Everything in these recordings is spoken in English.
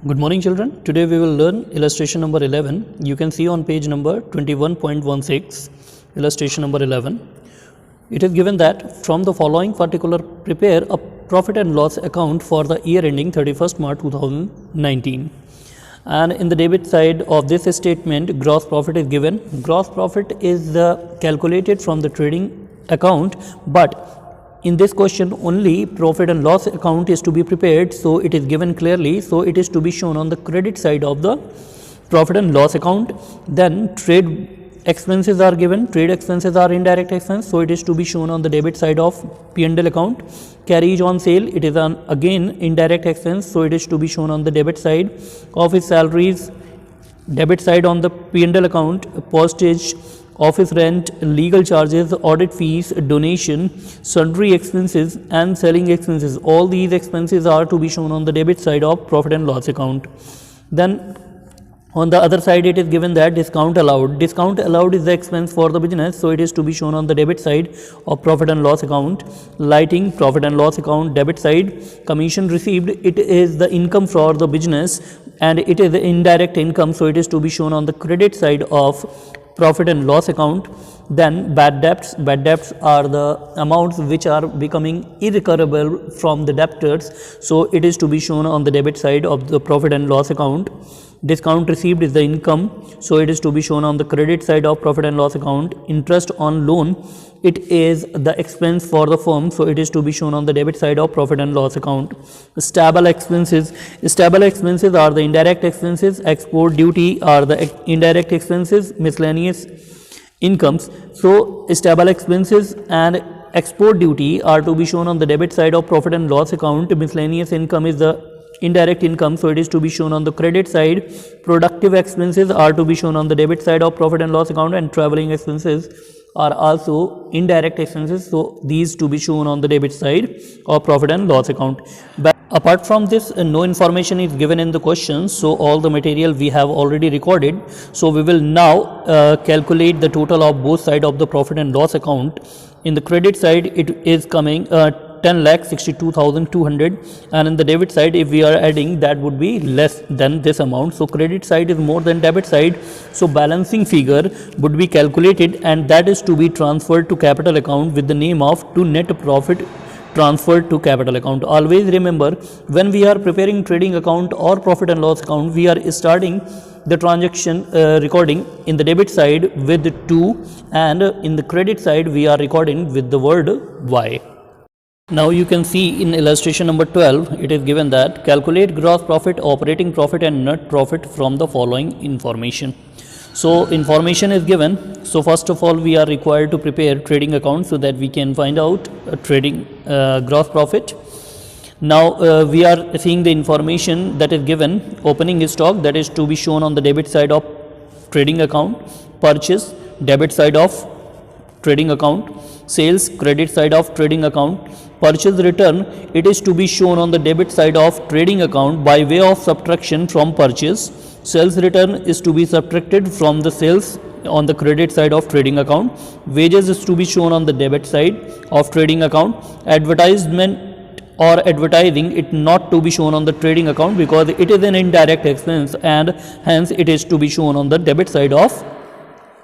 Good morning children. Today we will learn illustration number 11. You can see on page number 21.16, illustration number 11. It is given that from the following particular prepare a profit and loss account for the year ending 31st March 2019. And in the debit side of this statement, gross profit is given. Gross profit is calculated from the trading account, but in this question only profit and loss account is to be prepared, so it is given clearly, so it is to be shown on the credit side of the profit and loss account. Then trade expenses are given. Trade expenses are indirect expense, so it is to be shown on the debit side of P&L account. Carriage on sale, it is again indirect expense, so it is to be shown on the debit side. Office salaries, debit side on the P&L account. Postage, office rent, legal charges, audit fees, donation, sundry expenses and selling expenses, all these expenses are to be shown on the debit side of profit and loss account. Then on the other side it is given that discount allowed. Discount allowed is the expense for the business, so it is to be shown on the debit side of profit and loss account. Lighting, profit and loss account, debit side. Commission received, it is the income for the business and it is the indirect income, so it is to be shown on the credit side of profit and loss account. Then bad debts are the amounts which are becoming irrecoverable from the debtors, so it is to be shown on the debit side of the profit and loss account. Discount received is the income, so it is to be shown on the credit side of profit and loss account. Interest on loan, it is the expense for the firm, so it is to be shown on the debit side of profit and loss account. Stable expenses are the indirect expenses. Export duty are the indirect expenses. Miscellaneous incomes, so stable expenses and export duty are to be shown on the debit side of profit and loss account. Miscellaneous income is the indirect income, so it is to be shown on the credit side. Productive expenses are to be shown on the debit side of profit and loss account, and traveling expenses are also indirect expenses, so these to be shown on the debit side of profit and loss account. But apart from this, no information is given in the question, so all the material we have already recorded. So we will now calculate the total of both sides of the profit and loss account. In the credit side it is coming 10,62,200, and in the debit side if we are adding, that would be less than this amount. So credit side is more than debit side, so balancing figure would be calculated and that is to be transferred to capital account with the name of to net profit transferred to capital account. Always remember, when we are preparing trading account or profit and loss account, we are starting the transaction recording in the debit side with 2 and in the credit side we are recording with the word Y. Now you can see in illustration number 12, it is given that calculate gross profit, operating profit and net profit from the following information. So information is given. So first of all we are required to prepare trading account so that we can find out trading gross profit. Now we are seeing the information that is given. Opening stock, that is to be shown on the debit side of trading account. Purchase, debit side of trading account. Sales, credit side of trading account. Purchase return, it is to be shown on the debit side of trading account by way of subtraction from purchase. Sales return is to be subtracted from the sales on the credit side of trading account. Wages is to be shown on the debit side of trading account. Advertisement or advertising, it not to be shown on the trading account because it is an indirect expense and hence it is to be shown on the debit side of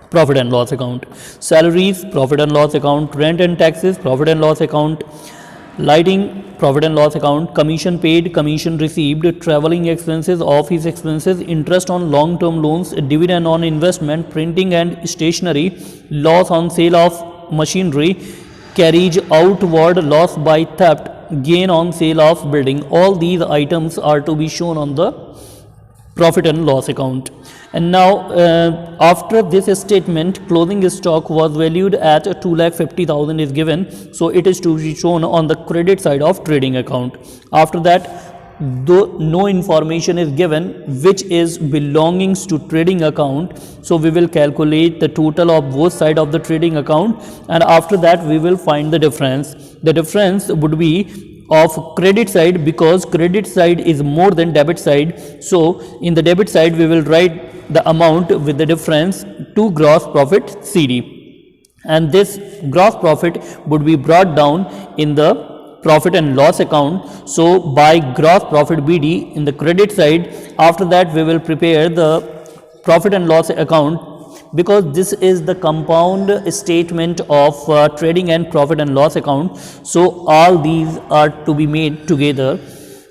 profit and loss account. Salaries, profit and loss account. Rent and taxes, profit and loss account. Lighting, profit and loss account. Commission paid, commission received. Traveling expenses, office expenses. Interest on long-term loans, dividend on investment. Printing and stationery, loss on sale of machinery. Carriage outward, loss by theft. Gain on sale of building. All these items are to be shown on the profit and loss account. And now after this statement, closing stock was valued at 2,50,000 is given, so it is to be shown on the credit side of trading account. After that, though no information is given which is belongings to trading account, so we will calculate the total of both side of the trading account and after that we will find the difference. The difference would be of credit side because credit side is more than debit side, so in the debit side we will write the amount with the difference to gross profit CD, and this gross profit would be brought down in the profit and loss account. So by gross profit BD in the credit side, after that we will prepare the profit and loss account, because this is the compound statement of trading and profit and loss account. So all these are to be made together.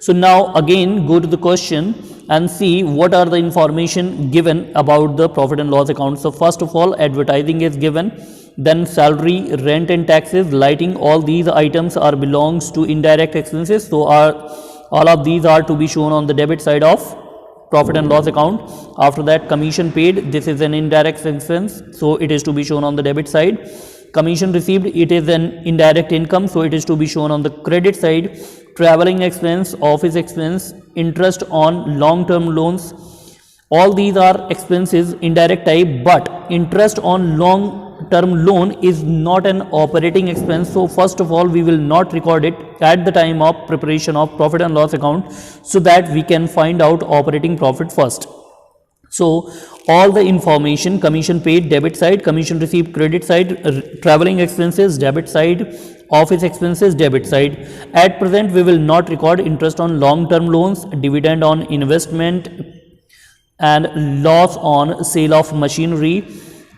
So now again go to the question and see what are the information given about the profit and loss account. So first of all, advertising is given, then salary, rent and taxes, lighting, all these items are belongs to indirect expenses. So all of these are to be shown on the debit side of profit and loss account. After that, commission paid, this is an indirect expense, so it is to be shown on the debit side. Commission received, it is an indirect income, so it is to be shown on the credit side. Traveling expense, office expense, interest on long term loans, all these are expenses indirect type, but interest on long term loan is not an operating expense. So first of all, we will not record it at the time of preparation of profit and loss account, so that we can find out operating profit first. So all the information, commission paid debit side, commission received credit side, traveling expenses debit side, office expenses debit side. At present we will not record interest on long term loans, dividend on investment and loss on sale of machinery.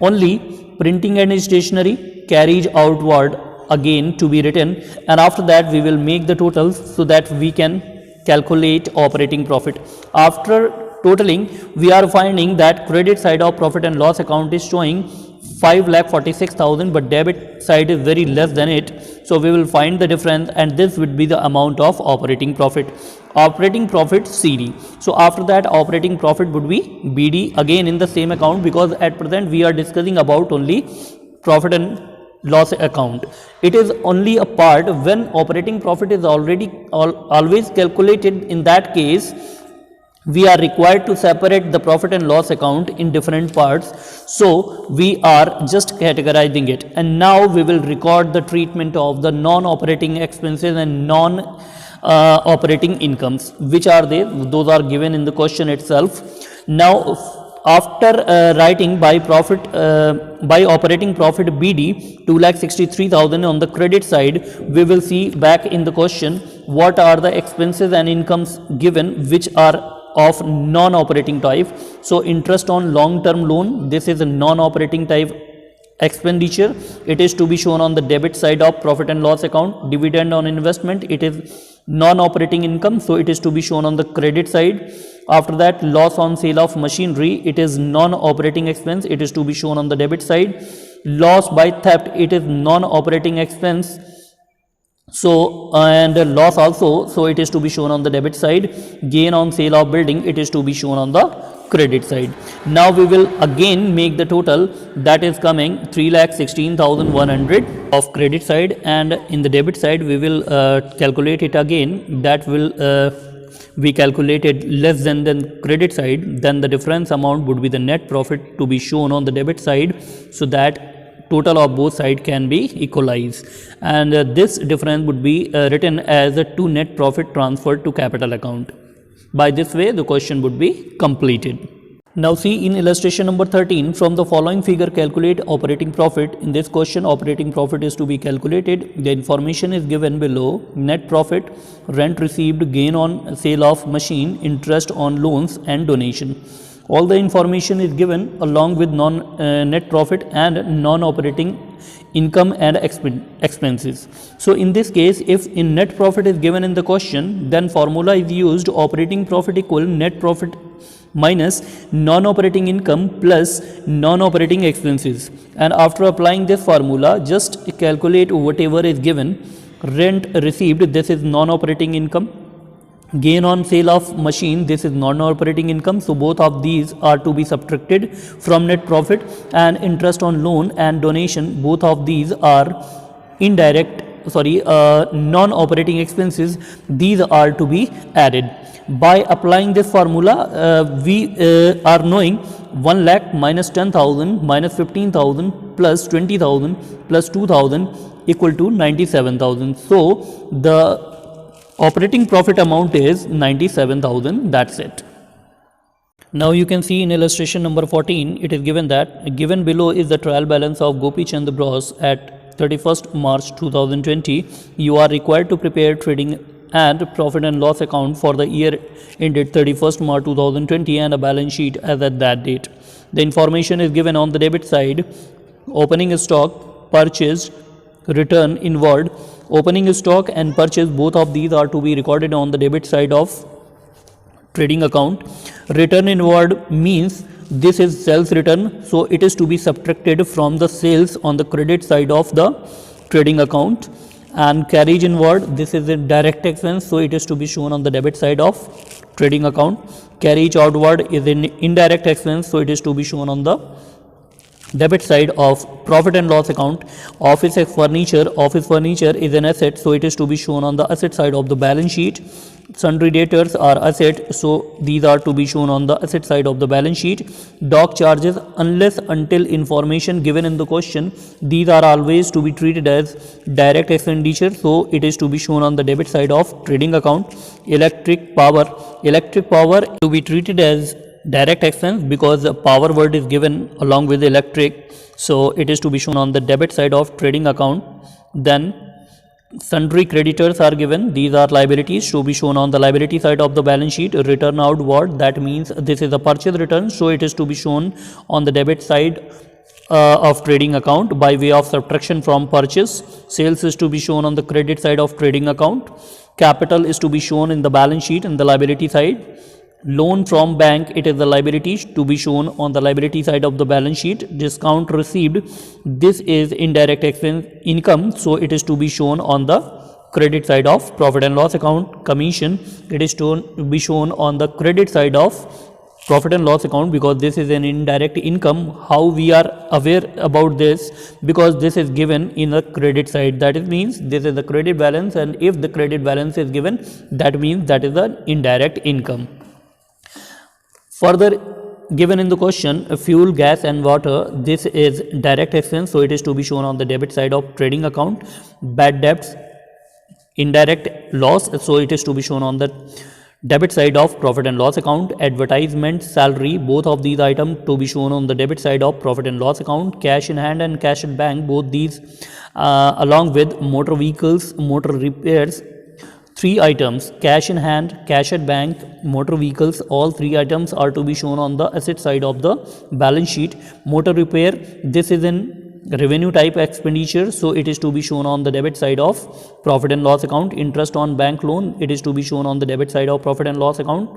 Only printing and stationery carries outward again to be written, and after that we will make the totals so that we can calculate operating profit. After totaling, we are finding that credit side of profit and loss account is showing 5,46,000, but debit side is very less than it. So we will find the difference, and this would be the amount of operating profit. Operating profit CD. So after that, operating profit would be BD again in the same account, because at present we are discussing about only profit and loss account. It is only a part when operating profit is always calculated. In that case, we are required to separate the profit and loss account in different parts. So we are just categorizing it, and now we will record the treatment of the non-operating expenses and non-operating incomes. Which are they? Those are given in the question itself. Now after writing by operating profit BD 2,63,000 on the credit side, we will see back in the question what are the expenses and incomes given which are of non-operating type. So interest on long term loan, this is a non-operating type expenditure, it is to be shown on the debit side of profit and loss account. Dividend on investment, it is non-operating income, so it is to be shown on the credit side. After that, loss on sale of machinery, it is non-operating expense, it is to be shown on the debit side. Loss by theft, it is non-operating expense, so and loss also, so it is to be shown on the debit side. Gain on sale of building, it is to be shown on the credit side. Now we will again make the total, that is coming 3,16,100 of credit side, and in the debit side we will calculate it again. That will we calculated less than the credit side, then the difference amount would be the net profit to be shown on the debit side, so that total of both sides can be equalized, and this difference would be written as a to net profit transferred to capital account. By this way the question would be completed. Now see in illustration number 13, from the following figure calculate operating profit. In this question operating profit is to be calculated. The information is given below: net profit, rent received, gain on sale of machine, interest on loans and donation. All the information is given along with net profit and non-operating income and expenses. So in this case, if in net profit is given in the question, then formula is used: operating profit equal net profit minus non-operating income plus non-operating expenses. And after applying this formula, just calculate whatever is given. Rent received, this is non-operating income. Gain on sale of machine, this is non-operating income, so both of these are to be subtracted from net profit. And interest on loan and donation, both of these are non-operating expenses, these are to be added. By applying this formula, we are knowing 1 lakh minus 10,000 minus 15,000 plus 20,000 plus 2,000 equal to 97,000. So the operating profit amount is 97,000, that's it. Now you can see in illustration number 14, it is given that given below is the trial balance of Gopi Chand Bros at 31st March 2020, you are required to prepare trading and profit and loss account for the year ended 31st March 2020 and a balance sheet as at that date. The information is given on the debit side. Opening stock, purchase, return inward. Opening stock and purchase, both of these are to be recorded on the debit side of trading account. Return inward means this is sales return, so it is to be subtracted from the sales on the credit side of the trading account. And carriage inward, this is a direct expense, so it is to be shown on the debit side of trading account. Carriage outward is an indirect expense, so it is to be shown on the debit side of profit and loss account. Office furniture is an asset, so it is to be shown on the asset side of the balance sheet. Sundry debtors are asset, so these are to be shown on the asset side of the balance sheet. Dock charges, unless until information given in the question, these are always to be treated as direct expenditure, so it is to be shown on the debit side of trading account. Electric power to be treated as direct expense because the power word is given along with electric, so it is to be shown on the debit side of trading account. Then sundry creditors are given, these are liabilities to be shown on the liability side of the balance sheet. Return outward, that means this is a purchase return, so it is to be shown on the debit side of trading account by way of subtraction from purchase. Sales is to be shown on the credit side of trading account. Capital is to be shown in the balance sheet in the liability side. Loan from bank, it is the liability to be shown on the liability side of the balance sheet. Discount received, this is indirect expense income, so it is to be shown on the credit side of profit and loss account. Commission, it is to be shown on the credit side of profit and loss account because this is an indirect income. How we are aware about this? Because this is given in the credit side, that is means this is the credit balance, and if the credit balance is given, that means that is the indirect income. Further given in the question, fuel, gas and water, this is direct expense, so it is to be shown on the debit side of trading account. Bad debts, indirect loss, so it is to be shown on the debit side of profit and loss account. Advertisement, salary, both of these items to be shown on the debit side of profit and loss account. Cash in hand and cash at bank, both these along with motor vehicles, motor repairs, three items, cash in hand, cash at bank, motor vehicles, all three items are to be shown on the asset side of the balance sheet. Motor repair, this is in revenue type expenditure, so it is to be shown on the debit side of profit and loss account. Interest on bank loan, it is to be shown on the debit side of profit and loss account.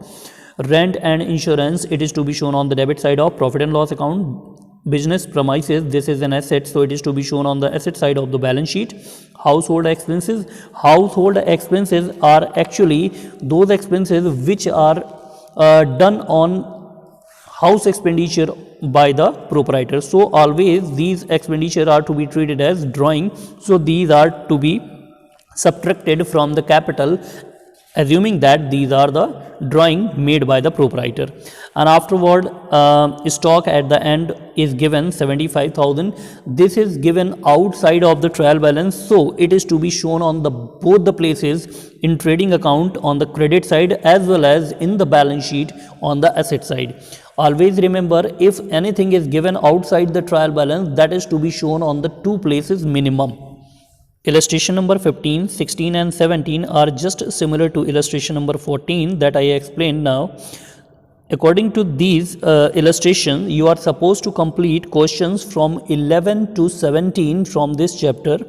Rent and insurance, it is to be shown on the debit side of profit and loss account. Business premises, this is an asset, so it is to be shown on the asset side of the balance sheet. Household expenses are actually those expenses which are done on house expenditure by the proprietor, so always these expenditure are to be treated as drawing, so these are to be subtracted from the capital, assuming that these are the drawing made by the proprietor. And afterward, stock at the end is given 75,000. This is given outside of the trial balance, so it is to be shown on the both the places, in trading account on the credit side as well as in the balance sheet on the asset side. Always remember, if anything is given outside the trial balance, that is to be shown on the two places minimum. Illustration number 15, 16 and 17 are just similar to illustration number 14 that I explained now. According to these illustrations, you are supposed to complete questions from 11 to 17 from this chapter.